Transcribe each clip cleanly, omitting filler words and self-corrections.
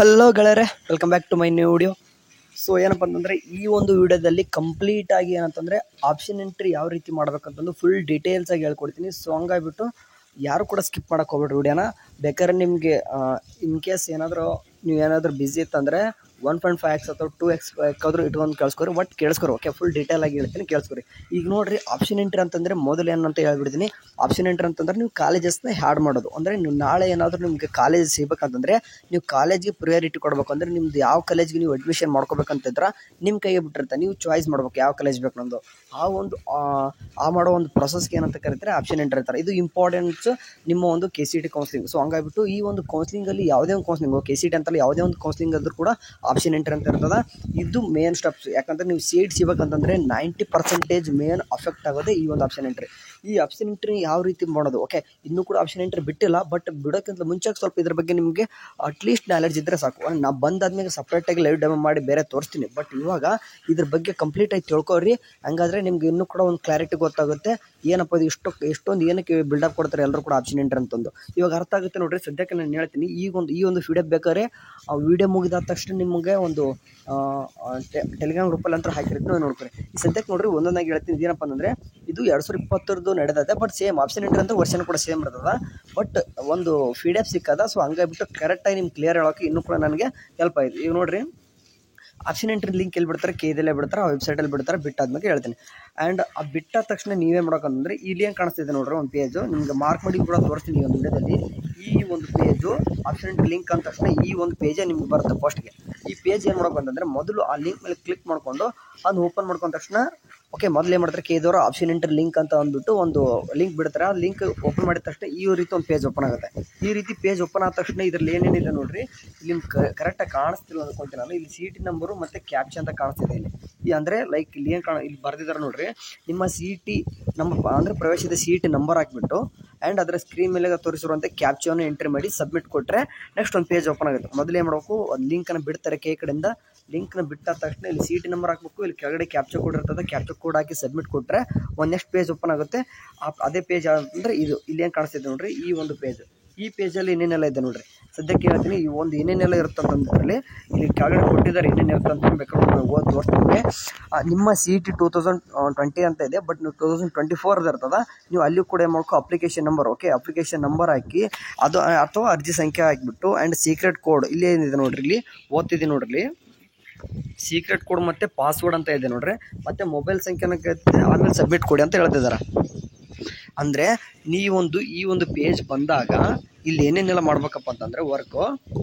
Hello ಗೆಳೆಯರೆ, welcome back to my new video. So ಏನಪ್ಪ ಅಂತಂದರೆ ಈ ಒಂದು ವಿಡಿಯೋದಲ್ಲಿ ಕಂಪ್ಲೀಟಾಗಿ ಏನಂತಂದರೆ ಆಪ್ಷನ್ ಎಂಟ್ರಿ ಯಾವ ರೀತಿ ಮಾಡಬೇಕಂತಂದು ಫುಲ್ ಡೀಟೇಲ್ಸಾಗಿ ಹೇಳ್ಕೊಡ್ತೀನಿ. ಸೊ ಹಂಗಾಗಿಬಿಟ್ಟು ಯಾರು ಕೂಡ ಸ್ಕಿಪ್ ಮಾಡೋಕೆ ಹೋಗ್ಬೇಡ್ರಿ ವಿಡಿಯೋನ. ಬೇಕಾದ್ರೆ ನಿಮಗೆ ಇನ್ ಕೇಸ್ ನೀವೇನಾದರೂ ಬ್ಯುಸಿ ಇತ್ತಂದರೆ 1.5x ಅಥವಾ 2x ಬೇಕಾದರೂ ಇಟ್ಕೊಂಡು ಕೇಳಿಸ್ಕೊರಿ. ಬಟ್ ಕೇಳಿಸ್ಕೊರಿ, ಓಕೆ? ಫುಲ್ ಡೀಟೇಲಾಗಿ ಹೇಳ್ತೀನಿ, ಕೇಳಿಸ್ಕೊರಿ. ಈಗ ನೋಡಿರಿ, ಆಪ್ಷನ್ ಎಂಟ್ರಿ ಅಂತಂದರೆ ಮೊದಲು ಏನಂತ ಹೇಳ್ಬಿಡ್ತೀನಿ. ಆಪ್ಷನ್ ಎಂಟ್ರಿ ಅಂತಂದರೆ ನೀವು ಕಾಲೇಜಸ್ನ ಹ್ಯಾಡ್ ಮಾಡೋದು. ಅಂದರೆ ನೀವು ನಾಳೆ ಏನಾದರೂ ನಿಮಗೆ ಕಾಲೇಜ್ ಸಿಗಬೇಕಂತಂದರೆ ನೀವು ಕಾಲೇಜಿಗೆ ಪ್ರಿಯಾರಿಟಿ ಕೊಡಬೇಕು. ಅಂದರೆ ನಿಮ್ದು ಯಾವ ಕಾಲೇಜ್ಗೆ ನೀವು ಅಡ್ಮಿಷನ್ ಮಾಡ್ಕೋಬೇಕಂತಿದ್ರೆ ನಿಮ್ಮ ಕೈಗೆ ಬಿಟ್ಟಿರುತ್ತೆ. ನೀವು ಚಾಯ್ಸ್ ಮಾಡ್ಬೇಕು ಯಾವ ಕಾಲೇಜ್ ಬೇಕು ನಮ್ಮದು. ಆ ಮಾಡೋ ಒಂದು ಪ್ರೊಸೆಸ್ಗೆ ಏನಂತ ಕರೀತಾರೆ, ಆಪ್ಷನ್ ಎಂಟ್ರಿ ಇರ್ತಾರೆ. ಇದು ಇಂಪಾರ್ಟೆಂಟ್ಸ್ ನಿಮ್ಮ ಒಂದು KCET ಕೌನ್ಸಿಲಿಂಗ್. ಸೊ ಹಂಗಾಗಿಬಿಟ್ಟು ಈ ಒಂದು ಕೌನ್ಸಿಲಿಂಗಲ್ಲಿ ಯಾವುದೇ ಒಂದು ಕೌನ್ಸಿಲಿಂಗ್, KCET ಅಂತಲ್ಲ, ಯಾವುದೇ ಒಂದು ಕೌನ್ಸಿಲಿಂಗ್ ಆದರೂ ಕೂಡ ಆಪ್ಷನ್ ಎಂಟ್ರಿ ಅಂತ ಇರ್ತದೆ. ಇದು ಮೇನ್ ಸ್ಟೆಪ್ಸ್. ಯಾಕಂದರೆ ನೀವು ಸೀಟ್ ಸಿಗಬೇಕಂತಂದರೆ 90% ಮೇನ್ ಅಫೆಕ್ಟ್ ಆಗೋದೇ ಈ ಒಂದು ಆಪ್ಷನ್ ಎಂಟ್ರಿ. ಈ ಆಪ್ಷನ್ ಎಂಟ್ರಿ ಯಾವ ರೀತಿ ಮಾಡೋದು, ಓಕೆ? ಇನ್ನೂ ಕೂಡ ಆಪ್ಷನ್ ಎಂಟ್ರಿ ಬಿಟ್ಟಿಲ್ಲ, ಬಟ್ ಬಿಡೋಕ್ಕಿಂತ ಮುಂಚೆ ಸ್ವಲ್ಪ ಇದ್ರ ಬಗ್ಗೆ ನಿಮಗೆ ಅಟ್ಲೀಸ್ಟ್ ನಾಲೆಡ್ಜ್ ಇದ್ದರೆ ಸಾಕು. ನಾ ಬಂದಾದ್ಮೇಲೆ ಸಪ್ರೇಟಾಗಿ ಲೈವ್ ಡೆಮೋ ಮಾಡಿ ಬೇರೆ ತೋರಿಸ್ತೀನಿ. ಬಟ್ ಇವಾಗ ಇದ್ರ ಬಗ್ಗೆ ಕಂಪ್ಲೀಟಾಗಿ ತಿಳ್ಕೊರಿ. ಹಂಗಾದರೆ ನಿಮ್ಗೆ ಇನ್ನೂ ಕೂಡ ಒಂದು ಕ್ಲಾರಿಟಿ ಗೊತ್ತಾಗುತ್ತೆ. ಏನಪ್ಪ ಇದು ಎಷ್ಟೊಂದು ಏನಕ್ಕೆ ಬಿಲ್ಡಪ್ ಕೊಡ್ತಾರೆ ಎಲ್ಲರೂ ಕೂಡ ಆಪ್ಷನ್ ಎಂಟ್ರಿ ಅಂತಂದು. ಇವಾಗ ಅರ್ಥ ಆಗುತ್ತೆ ನೋಡಿರಿ. ಸದ್ಯಕ್ಕೆ ನಾನು ಹೇಳ್ತೀನಿ, ಈ ಒಂದು ವಿಡಿಯೋ ಬೇಕಾದ್ರೆ ಆ ವಿಡಿಯೋ ಮುಗಿದಾದ ತಕ್ಷಣ ನಿಮಗೆ ಒಂದು ಟೆಲಿಗ್ರಾಮ್ ಗ್ರೂಪಲ್ಲಿ ಅಂತ ಹಾಕಿರ್ತೀನಿ, ನೋಡ್ಕೊರಿ. ಈ ಸದ್ಯಕ್ಕೆ ನೋಡಿರಿ, ಒಂದೊಂದಾಗಿ ಹೇಳ್ತೀನಿ. ಏನಪ್ಪ ಅಂದರೆ ಇದು 2020 ನಡೆದಿದೆ. ಬಟ್ ಸೇಮ್ ಆಪ್ಷನ್ ಎಂಟ್ರಿ ಅಂತ ವರ್ಷನ್ ಕೂಡ ಸೇಮ್ ಇರ್ತದೆ. ಬಟ್ ಒಂದು PDF ಸಿಕ್ಕದ. ಸೊ ಹಂಗಾಗಿಬಿಟ್ಟು ಕರೆಕ್ಟಾಗಿ ನಿಮ್ಗೆ ಕ್ಲಿಯರ್ ಹೇಳೋಕೆ ಇನ್ನೂ ಕೂಡ ನನಗೆ ಹೆಲ್ಪ್ ಆಯಿತು. ಈಗ ನೋಡಿರಿ, ಆಪ್ಷನ್ ಎಂಟ್ರಿ ಲಿಂಕ್ ಎಲ್ಲಿ ಬಿಡ್ತಾರೆ, KEದಲ್ಲೇ ಬಿಡ್ತಾರೆ, ಆ ವೆಬ್ಸೈಟಲ್ಲಿ ಬಿಡ್ತಾರೆ. ಬಿಟ್ಟಾದ್ಮೇಲೆ ಹೇಳ್ತೀನಿ. ಆ್ಯಂಡ್ ಆ ಬಿಟ್ಟಾದ ತಕ್ಷಣ ನೀವೇ ಮಾಡೋಕಂತಂದರೆ ಇಲ್ಲಿ ಏನು ಕಾಣಿಸ್ತಿದೆ ನೋಡ್ರಿ, ಒಂದು ಪೇಜು ನಿಮ್ಗೆ ಮಾರ್ಕ್ ಮಾಡಿ ಕೂಡ ತೋರಿಸ್ತೀನಿ. ಈ ಒಂದು ವಿಡಿಯೋದಲ್ಲಿ ಈ ಒಂದು ಪೇಜು ಆಪ್ಷನ್ ಎಂಟ್ರಿ ಲಿಂಕ್ ಅಂದ ತಕ್ಷಣ ಈ ಒಂದು ಪೇಜೇ ನಿಮ್ಗೆ ಬರುತ್ತೆ ಫಸ್ಟ್ಗೆ. ಈ ಪೇಜ್ ಏನು ಮಾಡ್ಬೇಕಂತಂದರೆ ಮೊದಲು ಆ ಲಿಂಕ್ ಮೇಲೆ ಕ್ಲಿಕ್ ಮಾಡಿಕೊಂಡು ಅದನ್ನು ಓಪನ್ ಮಾಡ್ಕೊಂಡ ತಕ್ಷಣ, ಓಕೆ, ಮೊದಲು ಏನು ಮಾಡ್ತಾರೆ, KEದವರು ಆಪ್ಷನ್ ಎಂಟ್ರಿ ಲಿಂಕ್ ಅಂತ ಅಂದ್ಬಿಟ್ಟು ಒಂದು ಲಿಂಕ್ ಬಿಡ್ತಾರೆ. ಆ ಲಿಂಕ್ ಓಪನ್ ಮಾಡಿದ ತಕ್ಷಣ ಈ ರೀತಿ ಒಂದು ಪೇಜ್ ಓಪನ್ ಆಗುತ್ತೆ. ಈ ರೀತಿ ಪೇಜ್ ಓಪನ್ ಆದ ತಕ್ಷಣ ಇದರಲ್ಲಿ ಏನೇನಿದೆ ನೋಡಿರಿ, ಇಲ್ಲಿ ಕರೆಕ್ಟಾಗಿ ಕಾಣಿಸ್ತಿಲ್ಲ ಅಂದ್ಕೊಳ್ತೀನಿ ನಾನು. ಇಲ್ಲಿ CET ನಂಬರು ಮತ್ತು ಕ್ಯಾಪ್ಚಾ ಅಂತ ಕಾಣಿಸ್ತಿದೆ ಇಲ್ಲಿ. ಅಂದರೆ ಲೈಕ್ ಇಲ್ಲಿ ಏನು ಇಲ್ಲಿ ಬರೆದಿದ್ದಾರೆ ನೋಡಿರಿ, ನಿಮ್ಮ CET ನಂಬರ್ ಅಂದರೆ ಪ್ರವೇಶದ CET ನಂಬರ್ ಹಾಕಿಬಿಟ್ಟು ಆ್ಯಂಡ್ ಅದರ ಸ್ಕ್ರೀನ್ ಮೇಲೆ ತೋರಿಸಿರುವಂಥ ಕ್ಯಾಪ್ಚಾವನ್ನು ಎಂಟ್ರಿ ಮಾಡಿ ಸಬ್ಮಿಟ್ ಕೊಟ್ಟರೆ ನೆಕ್ಸ್ಟ್ ಒಂದು ಪೇಜ್ ಓಪನ್ ಆಗುತ್ತೆ. ಮೊದಲು ಏನು ಮಾಡಬೇಕು, ಒಂದು ಲಿಂಕನ್ನು ಬಿಡ್ತಾರೆ KE ಕಡೆಯಿಂದ. ಲಿಂಕ್ನ ಬಿಟ್ಟಾದ ತಕ್ಷಣ ಇಲ್ಲಿ CET ನಂಬರ್ ಹಾಕಬೇಕು. ಇಲ್ಲಿ ಕೆಳಗಡೆ ಕ್ಯಾಪ್ಚಾ ಕೋಡ್ ಇರ್ತದೆ. ಕ್ಯಾಪ್ಚಾ ಕೋಡ್ ಹಾಕಿ ಸಬ್ಮಿಟ್ ಕೊಟ್ಟರೆ ಒಂದು ನೆಕ್ಸ್ಟ್ ಪೇಜ್ ಓಪನ್ ಆಗುತ್ತೆ. ಅದೇ ಪೇಜ್ ಅಂದರೆ ಇದು ಇಲ್ಲಿ ಏನು ಕಾಣಿಸ್ತಿದೆ ನೋಡಿರಿ, ಈ ಒಂದು ಪೇಜ್. ಈ ಪೇಜಲ್ಲಿ ಏನೇನೆಲ್ಲ ಇದೆ ನೋಡಿರಿ. ಸದ್ಯಕ್ಕೆ ಹೇಳ್ತೀನಿ, ಈ ಒಂದು ಏನೇನೆಲ್ಲ ಇರುತ್ತಂತಂದ್ರಲ್ಲಿ ಇಲ್ಲಿ ಕೆಳಗಡೆ ಕೊಟ್ಟಿದ್ದಾರೆ ಏನೇನು ಇರುತ್ತೆ ಅಂತ ಬೇಕಾದ್ರೆ ಓದಿ ತೋರಿಸ್ತೀನಿ. ನಿಮ್ಮ CET 2020 ಅಂತ ಇದೆ, ಬಟ್ ನೀವು 2024 ಇರ್ತದೆ. ನೀವು ಅಲ್ಲಿ ಕೂಡ ಏನು ಮಾಡ್ಕೊ, application number, okay, application number ಹಾಕಿ ಅದು ಅಥವಾ ಅರ್ಜಿ ಸಂಖ್ಯೆ ಹಾಕಿಬಿಟ್ಟು ಆ್ಯಂಡ್ ಸೀಕ್ರೆಟ್ ಕೋಡ್ ಇಲ್ಲಿ ಏನಿದೆ ನೋಡಿರಿ, ಇಲ್ಲಿ ಓದ್ತಿದ್ದೀನಿ ನೋಡಿರಿ, ಸೀಕ್ರೆಟ್ ಕೋಡ್ ಮತ್ತು ಪಾಸ್ವರ್ಡ್ ಅಂತ ಇದೆ ನೋಡ್ರಿ. ಮತ್ತು ಮೊಬೈಲ್ ಸಂಖ್ಯೆನ ಕೇಳ್ತಿದ್ದೆ, ಆಮೇಲೆ ಸಬ್ಮಿಟ್ ಕೊಡಿ ಅಂತ ಹೇಳ್ತಿದ್ದಾರೆ. ಅಂದರೆ ಈ ಒಂದು ಪೇಜ್ ಬಂದಾಗ ಇಲ್ಲಿ ಏನೇನೆಲ್ಲ ಮಾಡ್ಬೇಕಪ್ಪ ಅಂತಂದರೆ ವರ್ಕು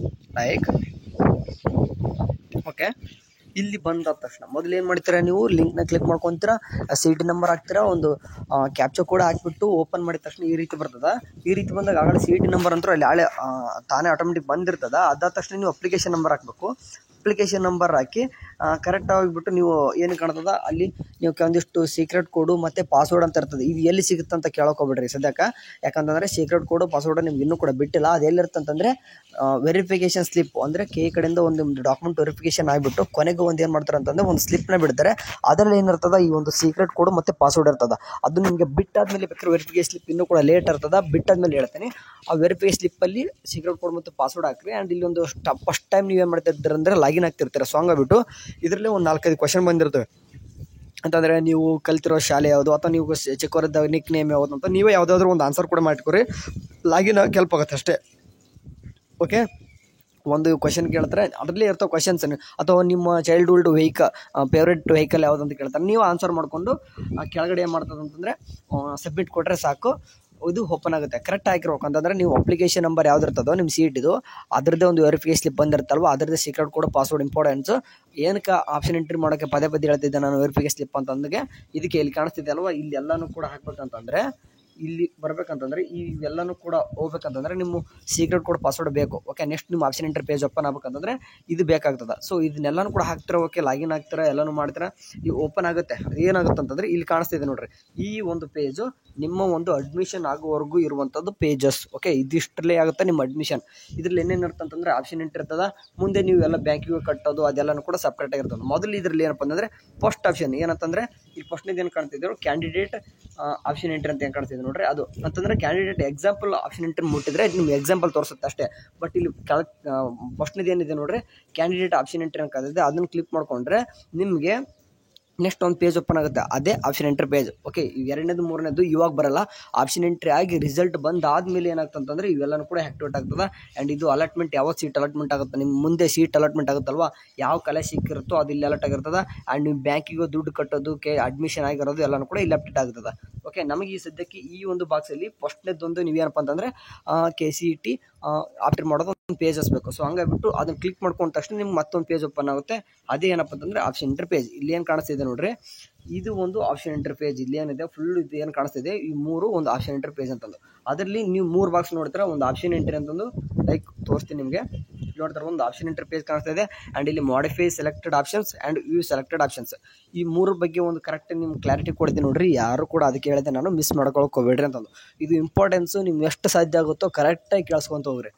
ಲೈಕ್, ಓಕೆ, ಇಲ್ಲಿ ಬಂದಾದ ತಕ್ಷಣ ಮೊದಲು ಏನು ಮಾಡ್ತೀರಾ, ನೀವು ಲಿಂಕ್ನ ಕ್ಲಿಕ್ ಮಾಡ್ಕೊತೀರಾ, CET ನಂಬರ್ ಹಾಕ್ತೀರಾ, ಒಂದು ಕ್ಯಾಪ್ಚಾ ಕೋಡ್ ಹಾಕ್ಬಿಟ್ಟು ಓಪನ್ ಮಾಡಿದ ತಕ್ಷಣ ಈ ರೀತಿ ಬರ್ತದೆ. ಈ ರೀತಿ ಬಂದಾಗ ಆಗಲೇ CET ನಂಬರ್ ಅಂತೂ ಅಲ್ಲಿ ತಾನೇ ಆಟೋಮೆಟಿಕ್ ಬಂದಿರ್ತದೆ. ಅದಾದ ತಕ್ಷಣ ನೀವು ಅಪ್ಲಿಕೇಶನ್ ನಂಬರ್ ಹಾಕಬೇಕು. ಅಪ್ಲಿಕೇಶನ್ ನಂಬರ್ ಹಾಕಿ ಕರೆಕ್ಟಾಗಿ ಹೋಗಿಬಿಟ್ಟು ನೀವು ಏನು ಕಾಣ್ತದೆ ಅಲ್ಲಿ ನೀವು ಒಂದಿಷ್ಟು ಸೀಕ್ರೆಟ್ ಕೋಡು ಮತ್ತು ಪಾಸ್ವರ್ಡ್ ಅಂತ ಇರ್ತದೆ. ಇದು ಎಲ್ಲಿ ಸಿಗುತ್ತೆ ಅಂತ ಕೇಳೋಕೆ ಹೋಗ್ಬಿಡ್ರಿ ಸದ್ಯಕ್ಕೆ. ಯಾಕಂತಂದರೆ ಸೀಕ್ರೆಟ್ ಕೋಡು ಪಾಸ್ವರ್ಡ್ ನಿಮ್ಗೆ ಇನ್ನೂ ಕೂಡ ಬಿಟ್ಟಿಲ್ಲ. ಅದು ಎಲ್ಲಿರುತ್ತೆ ಅಂತಂದರೆ ವೆರಿಫಿಕೇಷನ್ ಸ್ಲಿಪ್, ಅಂದರೆ KE ಕಡೆಯಿಂದ ಒಂದು ಡಾಕ್ಯುಮೆಂಟ್ ವೆರಿಫಿಕೇಷನ್ ಆಗಿಬಿಟ್ಟು ಕೊನೆಗೆ ಒಂದು ಏನು ಮಾಡ್ತಾರೆ ಅಂತಂದರೆ ಒಂದು ಸ್ಲಿಪ್ನ ಬಿಡ್ತಾರೆ. ಅದರಲ್ಲಿ ಏನಿರ್ತದೆ, ಈ ಒಂದು ಸೀಕ್ರೆಟ್ ಕೋಡು ಮತ್ತು ಪಾಸ್ವರ್ಡ್ ಇರ್ತದೆ. ಅದು ನಿಮಗೆ ಬಿಟ್ಟಾದ್ಮೇಲೆ ಬೇಕಾದ್ರೆ ವೆರಿಫಿಕೇಷನ್ ಸ್ಲಿಪ್ ಇನ್ನೂ ಕೂಡ ಲೇಟ್ ಇರ್ತದೆ. ಬಿಟ್ಟಾದ್ಮೇಲೆ ಹೇಳ್ತೀನಿ. ಆ ವೆರಿಫಿಕೇಷನ್ ಸ್ಲಿಪ್ಪಲ್ಲಿ ಸೀಕ್ರೆಟ್ ಕೋಡ್ ಮತ್ತು ಪಾಸ್ವರ್ಡ್ ಹಾಕ್ರಿ. ಆ್ಯಂಡ್ ಇಲ್ಲಿ ಒಂದು ಫಸ್ಟ್ ಟೈಮ್ ನೀವು ಏನು ಮಾಡ್ತಾ ಇದ್ದೀರ ಅಂದರೆ ಲಾಗಿನ್ ಆಗ್ತಿರ್ತೀರ. ಸೊ ಹಂಗಾಗ್ಬಿಟ್ಟು ಇದರಲ್ಲಿ ಒಂದು 4-5 ಕ್ವಶನ್ ಬಂದಿರ್ತವೆ. ಅಂತಂದರೆ ನೀವು ಕಲ್ತಿರೋ ಶಾಲೆ ಯಾವುದು, ಅಥವಾ ನೀವು ಚಿಕ್ಕವರಿದ್ದಾಗ ನಿಕ್ ನೇಮ್ ಯಾವುದು ಅಂತ ನೀವೇ ಯಾವುದಾದ್ರೂ ಒಂದು ಆನ್ಸರ್ ಕೂಡ ಮಾಡ್ಕೊರಿ. ಲಾಗಿನ್ ಆಗಿ ಹೆಲ್ಪ್ ಆಗುತ್ತೆ ಅಷ್ಟೇ, ಓಕೆ? ಒಂದು ಕ್ವಶನ್ ಕೇಳ್ತಾರೆ, ಅದರಲ್ಲೇ ಇರ್ತವೆ ಕ್ವಶನ್ಸ್. ಅಥವಾ ನಿಮ್ಮ ಚೈಲ್ಡ್ಹುಡ್ ಫೇವ್ರೇಟ್ ವೆಹಿಕಲ್ ಯಾವುದು ಅಂತ ಕೇಳ್ತಾರೆ. ನೀವು ಆನ್ಸರ್ ಮಾಡಿಕೊಂಡು ಕೆಳಗಡೆ ಏನು ಮಾಡ್ತದೆ ಅಂತಂದರೆ ಸಬ್ಮಿಟ್ ಕೊಟ್ಟರೆ ಸಾಕು, ಇದು ಓಪನ್ ಆಗುತ್ತೆ. ಕರೆಕ್ಟ್ ಆಗಿರ್ಬೇಕು. ಅಂತಂದರೆ ನೀವು ಅಪ್ಲಿಕೇಶನ್ ನಂಬರ್ ಯಾವ್ದು ಇರ್ತದೋ ನಿಮ್ಮ CETದು ಅದರದ್ದೇ ಒಂದು ವೆರಿಫಿಕೇಷನ್ ಸ್ಲಿಪ್ ಬಂದಿರುತ್ತಲ್ವ, ಅದರದ್ದೇ ಸೀಕ್ರೆಟ್ ಕೋಡ್ ಪಾಸ್ವರ್ಡ್ ಇಂಪಾರ್ಟೆನ್ಸು. ಏನಕ್ಕೆ ಆಪ್ಷನ್ ಎಂಟ್ರಿ ಮಾಡೋಕ್ಕೆ ಪದೇ ಹೇಳ್ತಿದ್ದೆ ನಾನು, ವೆರಿಫಿಕೇಷನ್ ಸ್ಲಿಪ್ ಅಂತಂದರೆ ಇದಕ್ಕೆ ಇಲ್ಲಿ ಕಾಣಿಸ್ತಿದೆ ಅಲ್ವ, ಇಲ್ಲಿ ಎಲ್ಲನೂ ಕೂಡ ಹಾಕ್ಬೇಕಂತಂದರೆ ಇಲ್ಲಿ ಬರಬೇಕಂತಂದರೆ ಇವೆಲ್ಲನೂ ಕೂಡ ಹೋಗ್ಬೇಕಂತಂದರೆ ನಿಮ್ಮ ಸೀಕ್ರೆಟ್ ಕೋಡ್ ಪಾಸ್ವರ್ಡ್ ಬೇಕು, ಓಕೆ? ನೆಕ್ಸ್ಟ್ ನಿಮ್ಮ ಆಪ್ಷನ್ ಎಂಟ್ರಿ ಪೇಜ್ ಓಪನ್ ಆಗ್ಬೇಕಂತಂದರೆ ಇದು ಬೇಕಾಗ್ತದೆ. ಸೊ ಇದನ್ನೆಲ್ಲನೂ ಕೂಡ ಹಾಕ್ತಿರೋ, ಓಕೆ, ಲಾಗಿನ್ ಆಗ್ತೀರಾ, ಎಲ್ಲನೂ ಮಾಡ್ತೀರಾ, ನೀವು ಓಪನ್ ಆಗುತ್ತೆ. ಏನಾಗುತ್ತೆ ಅಂತಂದರೆ ಇಲ್ಲಿ ಕಾಣಿಸ್ತಿದೆ ನೋಡಿರಿ, ಈ ಒಂದು ಪೇಜು ನಿಮ್ಮ ಒಂದು ಅಡ್ಮಿಷನ್ ಆಗೋವರೆಗೂ ಇರುವಂಥದ್ದು ಪೇಜಸ್, ಓಕೆ? ಇದಿಷ್ಟರಲ್ಲೇ ಆಗುತ್ತೆ ನಿಮ್ಮ ಅಡ್ಮಿಷನ್. ಇದರಲ್ಲಿ ಏನೇನು ಇರುತ್ತೆ ಅಂತಂದರೆ ಆಪ್ಷನ್ ಎಂಟ್ರಿ ಇರ್ತದೆ. ಮುಂದೆ ನೀವು ಎಲ್ಲ ಬ್ಯಾಂಕಿಗೆ ಕಟ್ಟೋದು ಅದೆಲ್ಲನೂ ಕೂಡ ಸಪ್ರೇಟಾಗಿ ಇರ್ತದೆ. ಮೊದಲು ಇದರಲ್ಲಿ ಏನಪ್ಪ ಅಂತಂದರೆ ಫಸ್ಟ್ ಆಪ್ಷನ್ ಏನಂತಂದರೆ ಇಲ್ಲಿ ಫಸ್ಟ್ನೇದು ಏನು ಕಾಣ್ತಿದ್ರು ಕ್ಯಾಂಡಿಡೇಟ್ ಆಪ್ಷನ್ ಎಂಟ್ರಿ ಅಂತ ಏನು ಕಾಣ್ತಿದೆ ನೋಡ್ರಿ, ಅದು ಅಂತಂದರೆ ಕ್ಯಾಂಡಿಡೇಟ್ ಎಕ್ಸಾಂಪಲ್ ಆಪ್ಷನ್ ಎಂಟ್ರಿ ಮುಟ್ಟಿದ್ರೆ ನಿಮ್ಗೆ ಎಕ್ಸಾಂಪಲ್ ತೋರಿಸುತ್ತೆ ಅಷ್ಟೇ. ಬಟ್ ಇಲ್ಲಿ ಫಸ್ಟ್ನೇದು ಏನಿದೆ ನೋಡ್ರಿ ಕ್ಯಾಂಡಿಡೇಟ್ ಆಪ್ಷನ್ ಎಂಟ್ರಿ ಅಂತ ಕಾಣ್ತಿದೆ, ಅದನ್ನು ಕ್ಲಿಕ್ ಮಾಡಿಕೊಂಡ್ರೆ ನಿಮಗೆ ನೆಕ್ಸ್ಟ್ ಒಂದು ಪೇಜ್ ಓಪನ್ ಆಗುತ್ತೆ, ಅದೇ ಆಪ್ಷನ್ ಎಂಟ್ರಿ ಪೇಜ್. ಓಕೆ, ಎರಡನೇದು ಮೂರನೇದು ಇವಾಗ ಬರಲ್ಲ, ಆಪ್ಷನ್ ಎಂಟ್ರಿ ಆಗಿ ರಿಸಲ್ಟ್ ಬಂದಾದ್ಮೇಲೆ ಏನಾಗ್ತಂತಂದ್ರೆ ಇವೆಲ್ಲನೂ ಕೂಡ ಆಕ್ಟಿವೇಟ್ ಆಗ್ತದೆ. ಆ್ಯಂಡ್ ಇದು ಅಲಾಟ್ಮೆಂಟ್ ಯಾವ ಸೀಟ್ ಅಲಾಟ್ಮೆಂಟ್ ಆಗುತ್ತೆ, ನಿಮ್ಮ ಮುಂದೆ ಸೀಟ್ ಅಲಾಟ್ಮೆಂಟ್ ಆಗುತ್ತಲ್ವಾ, ಯಾವ ಕಾಲೇಜ್ ಸಿಕ್ಕಿರುತ್ತೋ ಅದು ಇಲ್ಲಿ ಅಲಾಟ್ ಆಗಿರ್ತದೆ. ಆ್ಯಂಡ್ ನೀವು ಬ್ಯಾಂಕಿಗೆ ದುಡ್ಡು ಕಟ್ಟೋದಕ್ಕೆ ಅಡ್ಮಿಷನ್ ಆಗಿರೋದು ಎಲ್ಲನೂ ಕೂಡ ಇಲ್ಲಿ ಅಪ್ಡೇಟ್ ಆಗ್ತದೆ. ಓಕೆ, ನಮಗೆ ಈ ಸದ್ಯಕ್ಕೆ ಈ ಒಂದು ಬಾಕ್ಸಲ್ಲಿ ಫಸ್ಟ್ನೇದೊಂದು ನೀವೇನಪ್ಪ ಅಂತಂದರೆ KCET ಆಪ್ಟರ್ ಮಾಡೋದು ಒಂದು ಪೇಜ್ ಹಸ್ಬೇಕು. ಸೊ ಹಂಗಾಗ್ಬಿಟ್ಟು ಅದನ್ನು ಕ್ಲಿಕ್ ಮಾಡ್ಕೊಂಡ ತಕ್ಷಣ ನಿಮ್ಗೆ ಮತ್ತೊಂದು ಪೇಜ್ ಓಪನ್ ಆಗುತ್ತೆ, ಅದೇ ಏನಪ್ಪ ಅಂತಂದರೆ ಆಪ್ಷನ್ ಎಂಟ್ರಿ ಪೇಜ್. ಇಲ್ಲಿ ಏನು ಕಾಣಿಸ್ತಿದೆ ನೋಡ್ರಿ, ಇದು ಒಂದು ಆಪ್ಷನ್ ಎಂಟ್ರಿ ಪೇಜ್. ಇಲ್ಲಿ ಏನಿದೆ ಫುಲ್ ಇದು ಏನು ಕಾಣಿಸ್ತಿದೆ, ಈ ಮೂರು ಒಂದು ಆಪ್ಷನ್ ಎಂಟ್ರಿ ಪೇಜ್ ಅಂತಂದು. ಅದರಲ್ಲಿ ನೀವು 3 ಬಾಕ್ಸ್ ನೋಡ್ತೀರಾ, ಒಂದು ಆಪ್ಷನ್ ಎಂಟ್ರಿ ಅಂತಂದು ಲೈಕ್ ತೋರಿಸ್ತೀನಿ ನಿಮಗೆ. ನೋಡ್ತಾರೆ ಒಂದು ಆಪ್ಷನ್ ಎಂಟ್ರಿ ಪೇಜ್ ಕಾಣಿಸ್ತಾ ಇದೆ. ಆ್ಯಂಡ್ ಇಲ್ಲಿ modify selected options and view selected options, ಈ ಮೂರು ಬಗ್ಗೆ ಒಂದು ಕರೆಕ್ಟ್ ನಿಮ್ಗೆ ಕ್ಲಾರಿಟಿ ಕೊಡ್ತೀನಿ ನೋಡ್ರಿ. ಯಾರು ಕೂಡ ಅದಕ್ಕೆ ಹೇಳಿದೆ ನಾನು ಮಿಸ್ ಮಾಡ್ಕೊಳಕ್ಕೆ ಹೋಗ್ಬೇಡ್ರಿ ಅಂತಂದು. ಇದು ಇಂಪಾರ್ಟೆನ್ಸು, ನಿಮ್ಗೆ ಎಷ್ಟು ಸಾಧ್ಯ ಆಗುತ್ತೋ ಕರೆಕ್ಟಾಗಿ ಕೇಳಿಸ್ಕೊಂತ ಹೋಗ್ರಿ.